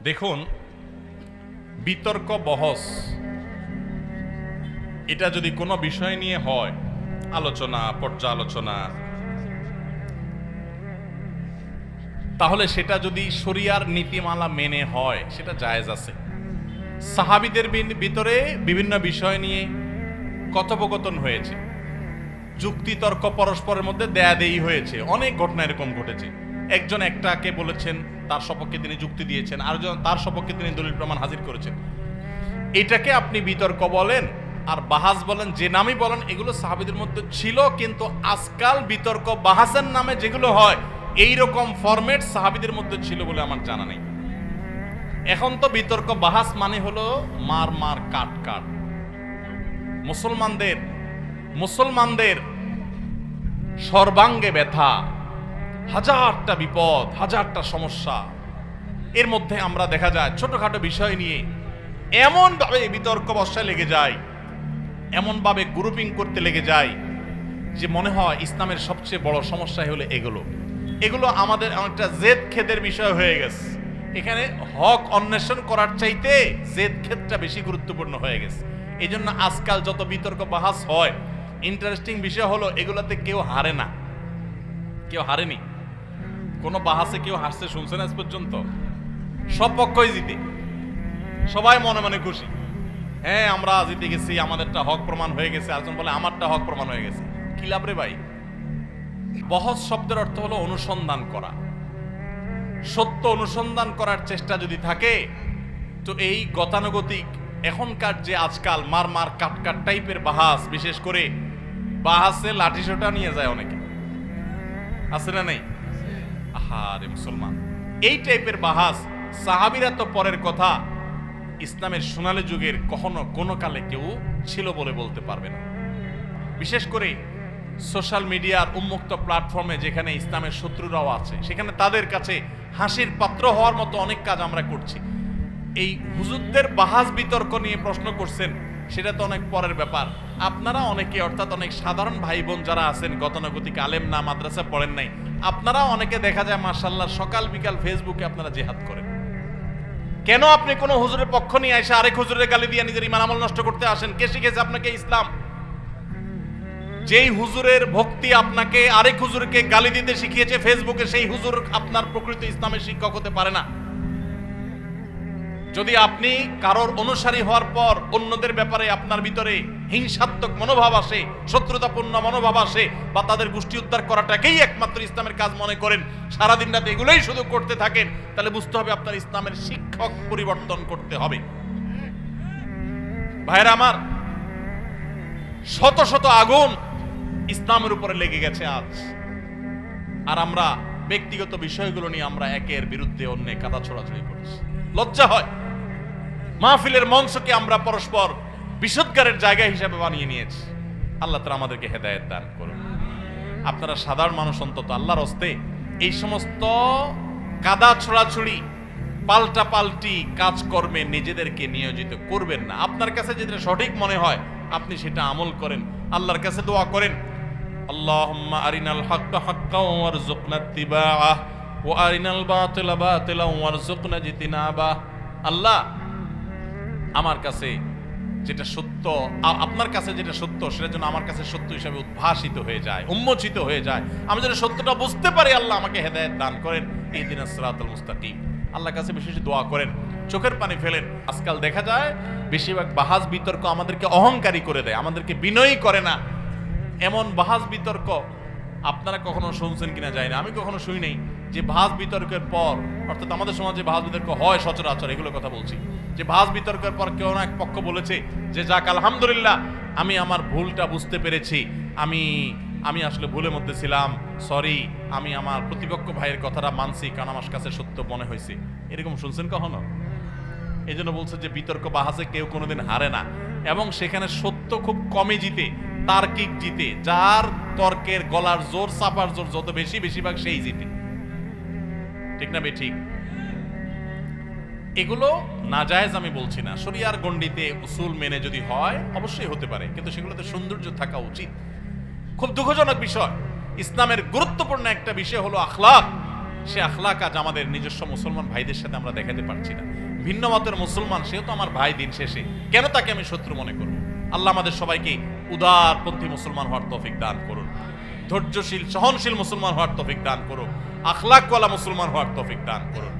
দেখুন, বিতর্ক বহস এটা যদি কোনো বিষয় নিয়ে হয়, আলোচনা পর্যালোচনা, তাহলে সেটা যদি শরিয়ার নীতিমালা মেনে হয় সেটা জায়েজ আছে। সাহাবীদের ভিতরে বিভিন্ন বিষয় নিয়ে কথোপকথন হয়েছে, যুক্তিতর্ক পরস্পরের মধ্যে দেয়াদেয়ি হয়েছে, অনেক ঘটনা এরকম ঘটেছে। একজন একটাকে বলেছেন, তার সপক্ষে তিনি যুক্তি দিয়েছেন, আরেকজন তার সপক্ষে তিনি দলিল প্রমাণ হাজির করেছেন। এটাকে আপনি বিতর্ক বলেন আর বাহাস বলেন, যে নামই বলেন, এগুলো সাহাবীদের মধ্যে ছিল। কিন্তু আজকাল বিতর্ক বাহাসের নামে যেগুলো হয়, এইরকম ফরম্যাট সাহাবীদের মধ্যে ছিল বলে আমার জানা নেই। এখন তো বিতর্ক বাহাস মানে হলো মার মার কাট কাট। মুসলমানদের সর্বাঙ্গে ব্যথা, হাজারটা বিপদ, হাজারটা সমস্যা। এর মধ্যে আমরা দেখা যায় ছোটখাটো বিষয় নিয়ে এমন ভাবে বিতর্ক বর্ষায় লেগে যায়, এমন ভাবে গ্রুপিং করতে লেগে যায় যে মনে হয় ইসলামের সবচেয়ে বড় সমস্যাই হলো এগুলো আমাদের অনেকটা জেদ খেদের বিষয় হয়ে গেছে। এখানে হক অন্বেষণ করার চাইতে জেদ খেদটা বেশি গুরুত্বপূর্ণ হয়ে গেছে। এই জন্য আজকাল যত বিতর্ক বাহাস হয়, ইন্টারেস্টিং বিষয় হলো এগুলাতে কেউ হারে না, কেউ হারেনি। কোনো বাহাসে কেউ হারছে শুনছেন আজ পর্যন্ত? সব পক্ষই জিতে, সবাই মনে মনে খুশি। হ্যাঁ, আমরা জিতে গেছি, আমাদেরটা হক প্রমাণ হয়ে গেছে। আরেকজন বলে আমারটা হক প্রমাণ হয়ে গেছে। কি লাভ রে ভাই? বহস শব্দের অর্থ হলো অনুসন্ধান করা। সত্য অনুসন্ধান করার চেষ্টা যদি থাকে, তো এই গতানুগতিক এখনকার যে আজকাল মার মার কাট কাট টাইপের বাহাস, বিশেষ করে বাহাসে লাঠিসোঁটা নিয়ে যায় অনেকে, আছে না নেই? আহারে মুসলমান, এই টাইপের বাহাস সাহাবীরা তো পরের কথা, ইসলামের সোনালী যুগের কখনো কোনো কালে কেউ ছিল বলে বলতে পারবে না। বিশেষ করে সোশ্যাল মিডিয়ার উন্মুক্ত প্ল্যাটফর্মে যেখানে ইসলামের শত্রুরাও আছে, সেখানে তাদের কাছে হাসির পাত্র হওয়ার মতো অনেক কাজ আমরা করছি। এই হুজুরদের বাহাস বিতর্ক নিয়ে প্রশ্ন করছেন, সেটা তো অনেক পরের ব্যাপার। আপনারা অনেকে, অর্থাৎ অনেক সাধারণ ভাই বোন যারা আছেন, গতানুগতিক আলেম না, মাদ্রাসা পড়েন নাই, আপনারা অনেকে দেখা যায় মাশাআল্লাহ সকাল বিকাল ফেসবুকে আপনারা জিহাদ করেন। কেন আপনি কোন হুজুরের পক্ষ নিয়ে এসে আরেক হুজুরের গালি দিয়ে নিজের ঈমান আমল নষ্ট করতে আসেন? কে শিখেছে আপনাকে ইসলাম? যেই হুজুরের ভক্তি আপনাকে আরেক হুজুরকে গালি দিতে শিখিয়েছে ফেসবুকে, সেই হুজুর আপনার প্রকৃত ইসলামের শিক্ষক হতে পারে না। যদি আপনি কারোর অনুসারী হওয়ার পর অন্যদের ব্যাপারে আপনার ভিতরে হিংসাত্মক মনোভাব আসে, শত্রুতাপূর্ণ মনোভাব আসে, বা তাদের গোষ্ঠী উদ্ধার করাটাকেই একমাত্র ইসলামের কাজ মনে করেন, সারাদিন রাতে এগুলোই শুধু করতে থাকেন, তাহলে বুঝতে হবে আপনার ইসলামের শিক্ষক পরিবর্তন করতে হবে। ভাইরা আমার, শত শত আগুন ইসলামের উপরে লেগে গেছে আজ, আর আমরা ব্যক্তিগত বিষয়গুলো নিয়ে আমরা একের বিরুদ্ধে অন্য কাদা ছোড়াছড়ি করছি। লজ্জা হয়। মাহফিলের মঞ্চকে আমরা পরস্পর বিশুদ্ধারের জায়গা হিসেবে বানিয়ে নিয়েছি। আল্লাহ তাআলা আমাদেরকে হেদায়েত দান করুন। আপনারা সাধারণ মানুষ অন্তত আল্লাহর হস্তে এই সমস্ত কাদা ছোড়াছুড়ি, পাল্টা পাল্টি কাজকর্মে নিজেদেরকে নিয়োজিত করবেন না। আপনার কাছে যেটা সঠিক মনে হয় আপনি সেটা আমল করেন, আল্লাহর কাছে দোয়া করেন, আল্লাহুম্মা আরিনাল হাক্কা হাক্কাও ওয়ারযুকনা ইত্তিবাআহ ওয়া আরিনাল বাতিলা বাতিলাও ওয়ারযুকনা ইজতিনাবাহ। আল্লাহ, আমার কাছে যেটা সত্য, আপনার কাছে যেটা সত্য, সেটা যেন আমার কাছে সত্য হিসাবে উদ্ভাসিত হয়ে যায়, উন্মোচিত হয়ে যায়। আমি যেন সত্যটা বুঝতে পারি। আল্লাহ আমাকে হেদায়েত দান করেন, ইহদিনাস সিরাতাল মুস্তাকিম। আল্লাহর কাছে বেশি দোয়া করেন, চোখের পানি ফেলেন। আজকাল দেখা যায় বেশিরভাগ বাহাস বিতর্ক আমাদেরকে অহংকারী করে দেয়, আমাদেরকে বিনয়ী করে না। এমন বাহাস বিতর্ক আপনারা কখনো শুনছেন কিনা জানি না, আমি কখনো শুনি নাই যে বাহাস বিতর্কের পর, অর্থাৎ আমাদের সমাজে বাহাস বিতর্ক হয় সচরাচর, এগুলো কথা বলছি, যে বাহাস বিতর্কের পর কেউ না এক পক্ষ বলেছে যে যাক আলহামদুলিল্লাহ, আমি আমার ভুলটা বুঝতে পেরেছি, আমি আসলে ভুলের মধ্যে ছিলাম, সরি, আমি আমার প্রতিপক্ষ ভাইয়ের কথাটা মানছি, কারণ আমার কাছে সত্য মনে হয়েছে। এরকম শুনছেন কখনো? এই জন্য বলছে যে বিতর্ক বাহাসে কেউ কোনোদিন হারে না, এবং সেখানে সত্য খুব কমই জিতে, তার্কিক জিতে। যার তর্কের গলার জোর, চাপার জোর যত বেশি, বেশিরভাগ সেই জিতে। ঠিক না বে ঠিক? এগুলো নাজায়েজ আমি বলছি না, শরিয়ার গণ্ডিতে উসুল মেনে যদি হয় অবশ্যই হতে পারে, কিন্তু সেগুলোতে সৌন্দর্য থাকা উচিত। খুব দুঃখজনক বিষয়, ইসলামের গুরুত্বপূর্ণ একটা বিষয় হলো আখলাক, সে আখলাক আজ আমাদের নিজস্ব মুসলমান ভাইদের সাথে আমরা দেখাতে পারছি না। ভিন্ন মতের মুসলমান, সেও তো আমার ভাই, দিন শেষে কেন তাকে আমি শত্রু মনে করব? আল্লাহ আমাদের সবাইকে উদারপন্থী মুসলমান হওয়ার তৌফিক দান করুন, ধৈর্যশীল সহনশীল মুসলমান হওয়ার তৌফিক দান করুন, আখলাকওয়ালা মুসলমান হওয়ার তৌফিক দান করুন।